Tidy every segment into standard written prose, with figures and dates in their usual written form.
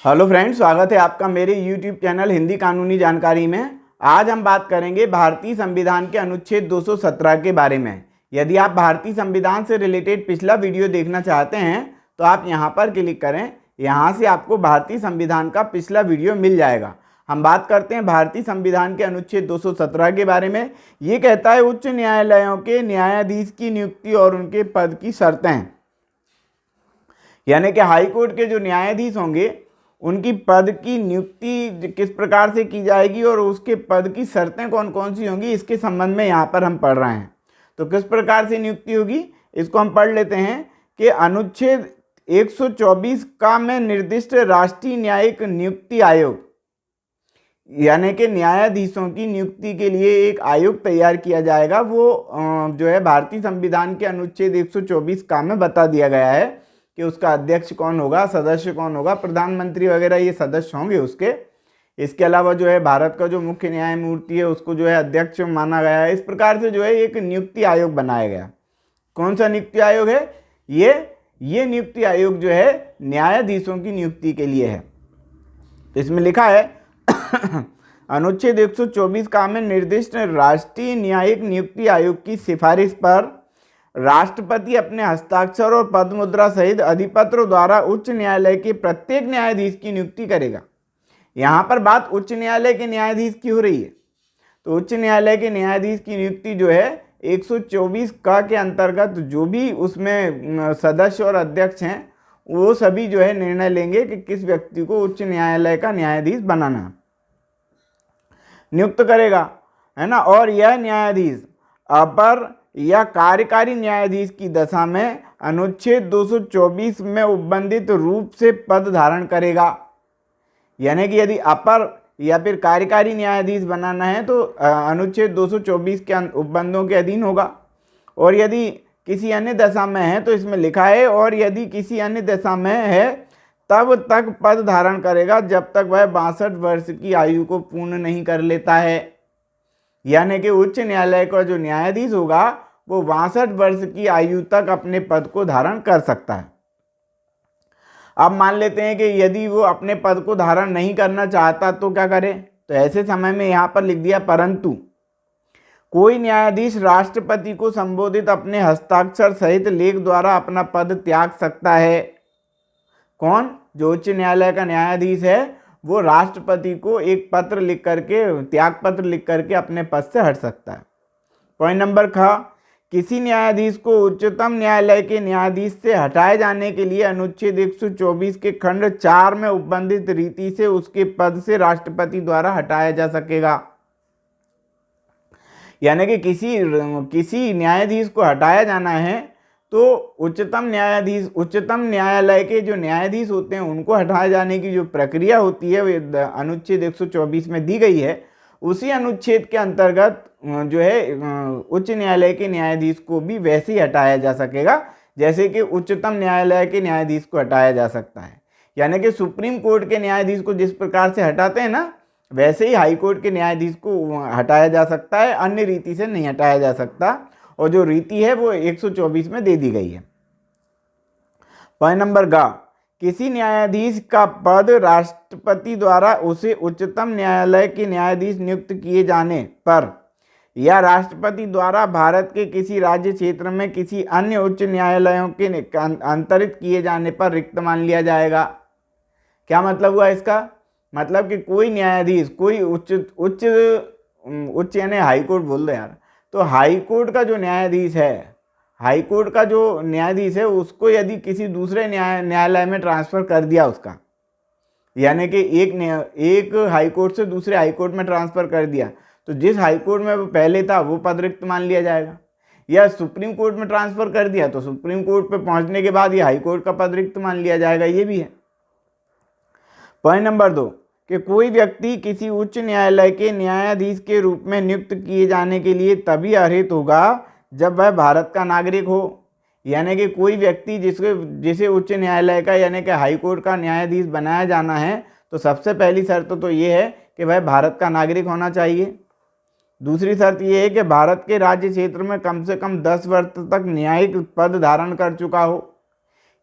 Hello friends, स्वागत है आपका मेरे यूट्यूब चैनल हिंदी कानूनी जानकारी में। आज हम बात करेंगे भारतीय संविधान के अनुच्छेद 217 के बारे में। यदि आप भारतीय संविधान से रिलेटेड पिछला वीडियो देखना चाहते हैं तो आप यहां पर क्लिक करें। यहां से आपको भारतीय संविधान का पिछला वीडियो मिल जाएगा। हम बात करते हैं भारतीय संविधान के अनुच्छेद 217 के बारे में। ये कहता है उच्च न्यायालयों के न्यायाधीश की नियुक्ति और उनके पद की शर्तें, यानी कि हाई कोर्ट के जो न्यायाधीश होंगे उनकी पद की नियुक्ति किस प्रकार से की जाएगी और उसके पद की शर्तें कौन कौन सी होंगी, इसके संबंध में यहाँ पर हम पढ़ रहे हैं। तो किस प्रकार से नियुक्ति होगी इसको हम पढ़ लेते हैं कि अनुच्छेद 124 का में निर्दिष्ट राष्ट्रीय न्यायिक नियुक्ति आयोग, यानी कि न्यायाधीशों की नियुक्ति के लिए एक आयोग तैयार किया जाएगा। वो जो है भारतीय संविधान के अनुच्छेद 124 का में बता दिया गया है कि उसका अध्यक्ष कौन होगा, सदस्य कौन होगा, प्रधानमंत्री वगैरह ये सदस्य होंगे उसके। इसके अलावा जो है भारत का जो मुख्य न्यायमूर्ति है उसको जो है अध्यक्ष माना गया है। इस प्रकार से जो है एक नियुक्ति आयोग बनाया गया। कौन सा नियुक्ति आयोग है ये नियुक्ति आयोग जो है न्यायाधीशों की नियुक्ति के लिए है। इसमें लिखा है अनुच्छेद 124 का में निर्दिष्ट राष्ट्रीय न्यायिक नियुक्ति आयोग की सिफारिश पर राष्ट्रपति अपने हस्ताक्षर और पदमुद्रा सहित अधिपत्र द्वारा उच्च न्यायालय के प्रत्येक न्यायाधीश की नियुक्ति करेगा। यहाँ पर बात उच्च न्यायालय के न्यायाधीश की हो रही है। तो उच्च न्यायालय के न्यायाधीश की नियुक्ति जो है 124 का के अंतर्गत जो भी उसमें सदस्य और अध्यक्ष हैं वो सभी जो है निर्णय लेंगे कि किस व्यक्ति को उच्च न्यायालय का न्यायाधीश बनाना नियुक्त करेगा, है ना। और यह न्यायाधीश अपर या कार्यकारी न्यायाधीश की दशा में अनुच्छेद 224 में उपबंधित रूप से पद धारण करेगा। यानी कि यदि अपर या फिर कार्यकारी न्यायाधीश बनाना है तो अनुच्छेद 224 के उपबंधों के अधीन होगा। और यदि किसी अन्य दशा में है तो इसमें लिखा है और यदि किसी अन्य दशा में है तब तक पद धारण करेगा जब तक वह 62 वर्ष की आयु को पूर्ण नहीं कर लेता है। यानी कि उच्च न्यायालय का जो न्यायाधीश होगा वो 62 वर्ष की आयु तक अपने पद को धारण कर सकता है। अब मान लेते हैं कि यदि वो अपने पद को धारण नहीं करना चाहता तो क्या करे। तो ऐसे समय में यहाँ पर लिख दिया परंतु कोई न्यायाधीश राष्ट्रपति को संबोधित अपने हस्ताक्षर सहित लेख द्वारा अपना पद त्याग सकता है। कौन? जो उच्च न्यायालय का न्यायाधीश है वो राष्ट्रपति को एक पत्र लिख करके, त्याग पत्र लिख करके अपने पद से हट सकता है। पॉइंट नंबर ख, किसी न्यायाधीश को उच्चतम न्यायालय के न्यायाधीश से हटाए जाने के लिए अनुच्छेद 124 के खंड 4 में उपबंधित रीति से उसके पद से राष्ट्रपति द्वारा हटाया जा सकेगा। यानी कि किसी न्यायाधीश को हटाया जाना है तो उच्चतम न्यायालय के जो न्यायाधीश होते हैं उनको हटाए जाने की जो प्रक्रिया होती है वो अनुच्छेद 124 में दी गई है। उसी अनुच्छेद के अंतर्गत जो है उच्च न्यायालय के न्यायाधीश को भी वैसे ही हटाया जा सकेगा जैसे कि उच्चतम न्यायालय के न्यायाधीश को हटाया जा सकता है। यानी कि सुप्रीम कोर्ट के न्यायाधीश को जिस प्रकार से हटाते हैं ना, वैसे ही हाई कोर्ट के न्यायाधीश को हटाया जा सकता है, अन्य रीति से नहीं हटाया जा सकता। और जो रीति है वो 124 में दे दी गई है। पॉइंट नंबर ग, किसी न्यायाधीश का पद राष्ट्रपति द्वारा उसे उच्चतम न्यायालय के न्यायाधीश नियुक्त किए जाने पर या राष्ट्रपति द्वारा भारत के किसी राज्य क्षेत्र में किसी अन्य उच्च न्यायालयों के अंतरित किए जाने पर रिक्त मान लिया जाएगा। क्या मतलब हुआ इसका? मतलब कि कोई न्यायाधीश, कोई उच्च यानी हाई कोर्ट बोल दो यार, तो हाई कोर्ट का जो न्यायाधीश है, हाई कोर्ट का जो न्यायाधीश है उसको यदि किसी दूसरे न्यायालय में ट्रांसफ़र कर दिया उसका, यानी कि एक हाई कोर्ट से दूसरे हाई कोर्ट में ट्रांसफ़र कर दिया तो जिस हाई कोर्ट में वो पहले था वो पद रिक्त मान लिया जाएगा। या सुप्रीम कोर्ट में ट्रांसफ़र कर दिया तो सुप्रीम कोर्ट पे पहुंचने के बाद ये हाई कोर्ट का पद रिक्त मान लिया जाएगा, ये भी है। पॉइंट नंबर 2 कि कोई व्यक्ति किसी उच्च न्यायालय के न्यायाधीश के रूप में नियुक्त किए जाने के लिए तभी अर्हित होगा जब वह भारत का नागरिक हो। यानी कि कोई व्यक्ति जिसे उच्च न्यायालय का यानी कि हाई कोर्ट का न्यायाधीश बनाया जाना है तो सबसे पहली शर्त तो ये है कि वह भारत का नागरिक होना चाहिए। दूसरी शर्त यह है कि भारत के राज्य क्षेत्र में कम से कम 10 वर्ष तक न्यायिक पद धारण कर चुका हो।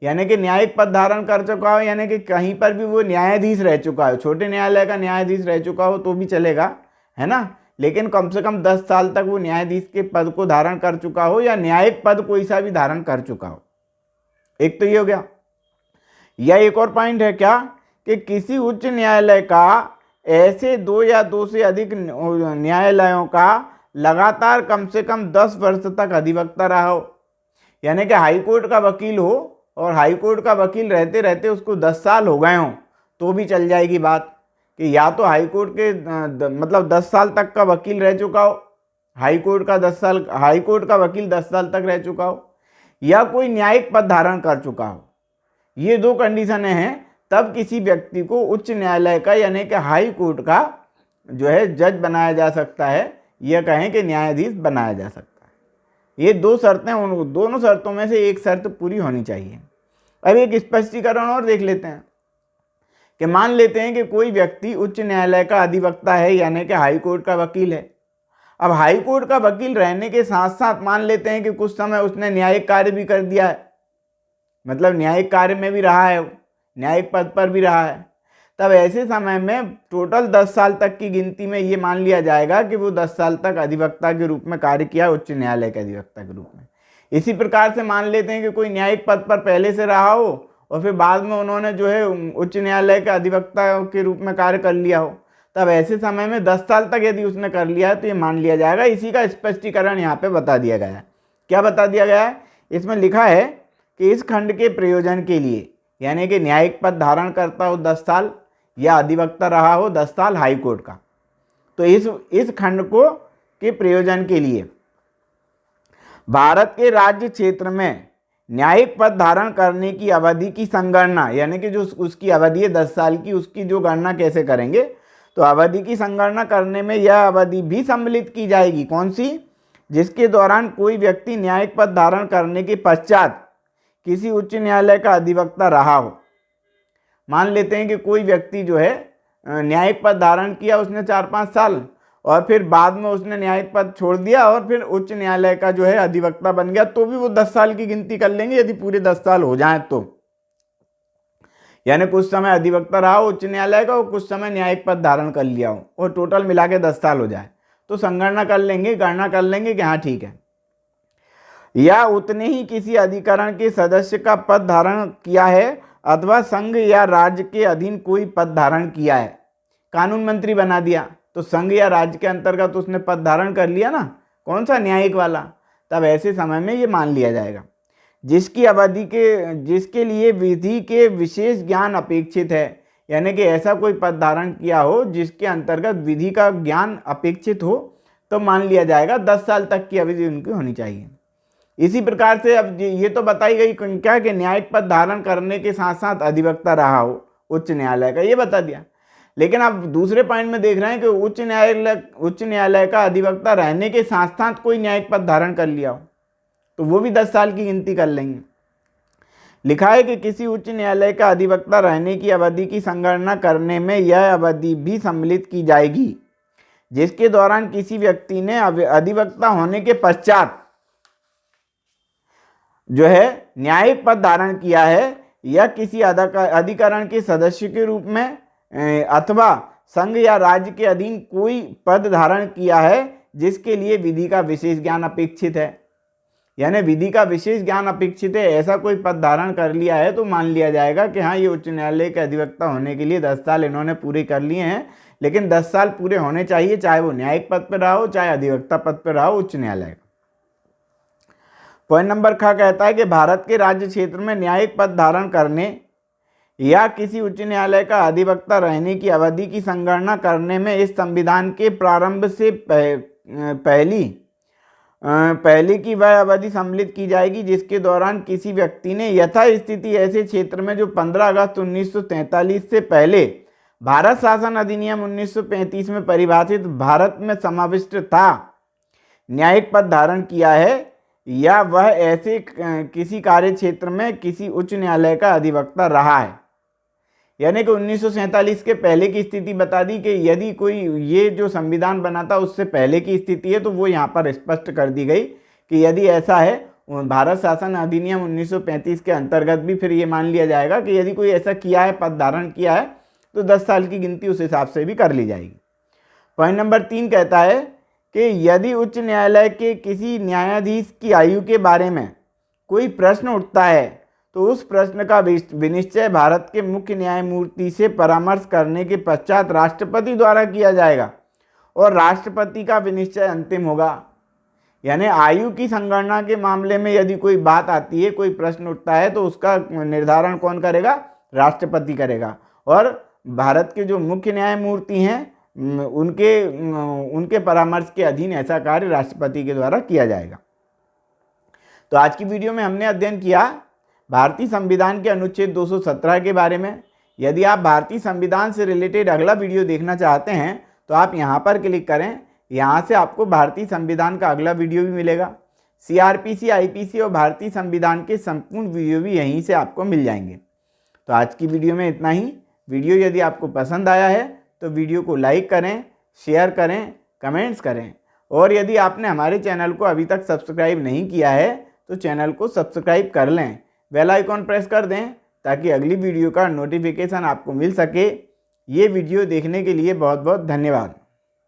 यानी कि न्यायिक पद धारण कर चुका हो, यानी कि कहीं पर भी वो न्यायाधीश रह चुका हो, छोटे न्यायालय का न्यायाधीश रह चुका हो तो भी चलेगा, है ना, लेकिन कम से कम 10 साल तक वो न्यायाधीश के पद को धारण कर चुका हो या न्यायिक पद कोई सा भी धारण कर चुका हो। एक तो ये हो गया। या एक और पॉइंट है क्या कि किसी उच्च न्यायालय का ऐसे 2 या 2 से अधिक न्यायालयों का लगातार कम से कम 10 वर्ष तक अधिवक्ता रहा हो। यानी कि हाई कोर्ट का वकील हो और हाई कोर्ट का वकील रहते रहते उसको 10 साल हो गए हों तो भी चल जाएगी बात कि या तो हाई कोर्ट के मतलब 10 साल तक का वकील रह चुका हो, हाई कोर्ट का वकील 10 साल तक रह चुका हो, या कोई न्यायिक पद धारण कर चुका हो। ये 2 कंडीशनें हैं, तब किसी व्यक्ति को उच्च न्यायालय का यानी कि हाई कोर्ट का जो है जज बनाया जा सकता है, यह कहें कि न्यायाधीश बनाया जा सकता है। ये 2 शर्तें, उन दोनों शर्तों में से एक शर्त पूरी होनी चाहिए। अब एक स्पष्टीकरण और देख लेते हैं कि मान लेते हैं कि कोई व्यक्ति उच्च न्यायालय का अधिवक्ता है यानी कि हाई कोर्ट का वकील है। अब हाई कोर्ट का वकील रहने के साथ साथ मान लेते हैं कि कुछ समय उसने न्यायिक कार्य भी कर दिया है, मतलब न्यायिक कार्य में भी रहा है, न्यायिक पद पर भी रहा है, तब ऐसे समय में टोटल 10 साल तक की गिनती में ये मान लिया जाएगा कि वो 10 साल तक अधिवक्ता के रूप में कार्य किया उच्च न्यायालय के अधिवक्ता के रूप में। इसी प्रकार से मान लेते हैं कि कोई न्यायिक पद पर पहले से रहा हो और फिर बाद में उन्होंने जो है उच्च न्यायालय के अधिवक्ता के रूप में कार्य कर लिया हो, तब ऐसे समय में 10 साल तक यदि उसने कर लिया है तो ये मान लिया जाएगा। इसी का स्पष्टीकरण यहाँ पे बता दिया गया है। क्या बता दिया गया है? इसमें लिखा है कि इस खंड के प्रयोजन के लिए यानी कि न्यायिक पद धारण करता हो 10 साल या अधिवक्ता रहा हो 10 साल हाई कोर्ट का, तो इस खंड को के प्रयोजन के लिए भारत के राज्य क्षेत्र में न्यायिक पद धारण करने की अवधि की संगणना, यानी कि जो उसकी अवधि है 10 साल की, उसकी जो गणना कैसे करेंगे, तो अवधि की संगणना करने में यह अवधि भी सम्मिलित की जाएगी। कौन सी? जिसके दौरान कोई व्यक्ति न्यायिक पद धारण करने के पश्चात किसी उच्च न्यायालय का अधिवक्ता रहा हो। मान लेते हैं कि कोई व्यक्ति जो है न्यायिक पद धारण किया उसने 4-5 साल और फिर बाद में उसने न्यायिक पद छोड़ दिया और फिर उच्च न्यायालय का जो है अधिवक्ता बन गया, तो भी वो 10 साल की गिनती कर लेंगे यदि पूरे 10 साल हो जाए तो। यानी कुछ समय अधिवक्ता रहा हो उच्च न्यायालय का और कुछ समय न्यायिक पद धारण कर लिया हो और टोटल मिला के 10 साल हो जाए तो संगणना कर लेंगे, गणना कर लेंगे कि हाँ ठीक है। या उतने ही किसी अधिकरण के सदस्य का पद धारण किया है अथवा संघ या राज्य के अधीन कोई पद धारण किया है, कानून मंत्री बना दिया तो संघ या राज्य के अंतर्गत उसने पद धारण कर लिया ना, कौन सा? न्यायिक वाला, तब ऐसे समय में ये मान लिया जाएगा। जिसके लिए विधि के विशेष ज्ञान अपेक्षित है, यानी कि ऐसा कोई पद धारण किया हो जिसके अंतर्गत विधि का ज्ञान अपेक्षित हो, तो मान लिया जाएगा 10 साल तक की अवधि उनकी होनी चाहिए। इसी प्रकार से अब ये तो बताई गई क्या कि न्यायिक पद धारण करने के साथ साथ अधिवक्ता रहा हो उच्च न्यायालय का, ये बता दिया। लेकिन आप दूसरे पॉइंट में देख रहे हैं कि उच्च न्यायालय का अधिवक्ता रहने के साथ साथ कोई न्यायिक पद धारण कर लिया हो तो वो भी 10 साल की गिनती कर लेंगे। लिखा है कि किसी उच्च न्यायालय का अधिवक्ता रहने की अवधि की संगणना करने में यह अवधि भी सम्मिलित की जाएगी जिसके दौरान किसी व्यक्ति ने अधिवक्ता होने के पश्चात जो है न्यायिक पद धारण किया है या किसी अधिकरण के सदस्य के रूप में अथवा संघ या राज्य के अधीन कोई पद धारण किया है जिसके लिए विधि का विशेष ज्ञान अपेक्षित है। यानी विधि का विशेष ज्ञान अपेक्षित है, ऐसा कोई पद धारण कर लिया है तो मान लिया जाएगा कि हाँ ये उच्च न्यायालय के अधिवक्ता होने के लिए 10 साल इन्होंने पूरे कर लिए हैं। लेकिन 10 साल पूरे होने चाहिए, चाहे वो न्यायिक पद पर रहा हो चाहे अधिवक्ता पद पर रहा हो उच्च न्यायालय। पॉइंट नंबर ख कहता है कि भारत के राज्य क्षेत्र में न्यायिक पद धारण करने या किसी उच्च न्यायालय का अधिवक्ता रहने की अवधि की संगणना करने में इस संविधान के प्रारंभ से पहले की वह अवधि सम्मिलित की जाएगी जिसके दौरान किसी व्यक्ति ने यथास्थिति ऐसे क्षेत्र में जो 15 अगस्त 1943 से पहले भारत शासन अधिनियम 1935 में परिभाषित भारत में समाविष्ट था न्यायिक पद धारण किया है या वह ऐसे किसी कार्य क्षेत्र में किसी उच्च न्यायालय का अधिवक्ता रहा है। यानी कि 1947 के पहले की स्थिति बता दी कि यदि कोई ये जो संविधान बना था उससे पहले की स्थिति है तो वो यहाँ पर स्पष्ट कर दी गई कि यदि ऐसा है भारत शासन अधिनियम 1935 के अंतर्गत भी फिर ये मान लिया जाएगा कि यदि कोई ऐसा किया है, पद धारण किया है, तो 10 साल की गिनती उस हिसाब से भी कर ली जाएगी। पॉइंट नंबर 3 कहता है कि यदि उच्च न्यायालय के किसी न्यायाधीश की आयु के बारे में कोई प्रश्न उठता है तो उस प्रश्न का विनिश्चय भारत के मुख्य न्यायमूर्ति से परामर्श करने के पश्चात राष्ट्रपति द्वारा किया जाएगा और राष्ट्रपति का विनिश्चय अंतिम होगा। यानी आयु की संगणना के मामले में यदि कोई बात आती है, कोई प्रश्न उठता है, तो उसका निर्धारण कौन करेगा? राष्ट्रपति करेगा। और भारत के जो मुख्य न्यायमूर्ति हैं उनके परामर्श के अधीन ऐसा कार्य राष्ट्रपति के द्वारा किया जाएगा। तो आज की वीडियो में हमने अध्ययन किया भारतीय संविधान के अनुच्छेद 217 के बारे में। यदि आप भारतीय संविधान से रिलेटेड अगला वीडियो देखना चाहते हैं तो आप यहाँ पर क्लिक करें। यहाँ से आपको भारतीय संविधान का अगला वीडियो भी मिलेगा। CRPC, IPC और भारतीय संविधान के संपूर्ण वीडियो भी यहीं से आपको मिल जाएंगे। तो आज की वीडियो में इतना ही। वीडियो यदि आपको पसंद आया है तो वीडियो को लाइक करें, शेयर करें, कमेंट्स करें। और यदि आपने हमारे चैनल को अभी तक सब्सक्राइब नहीं किया है तो चैनल को सब्सक्राइब कर लें, बेल आइकॉन प्रेस कर दें ताकि अगली वीडियो का नोटिफिकेशन आपको मिल सके। ये वीडियो देखने के लिए बहुत बहुत धन्यवाद।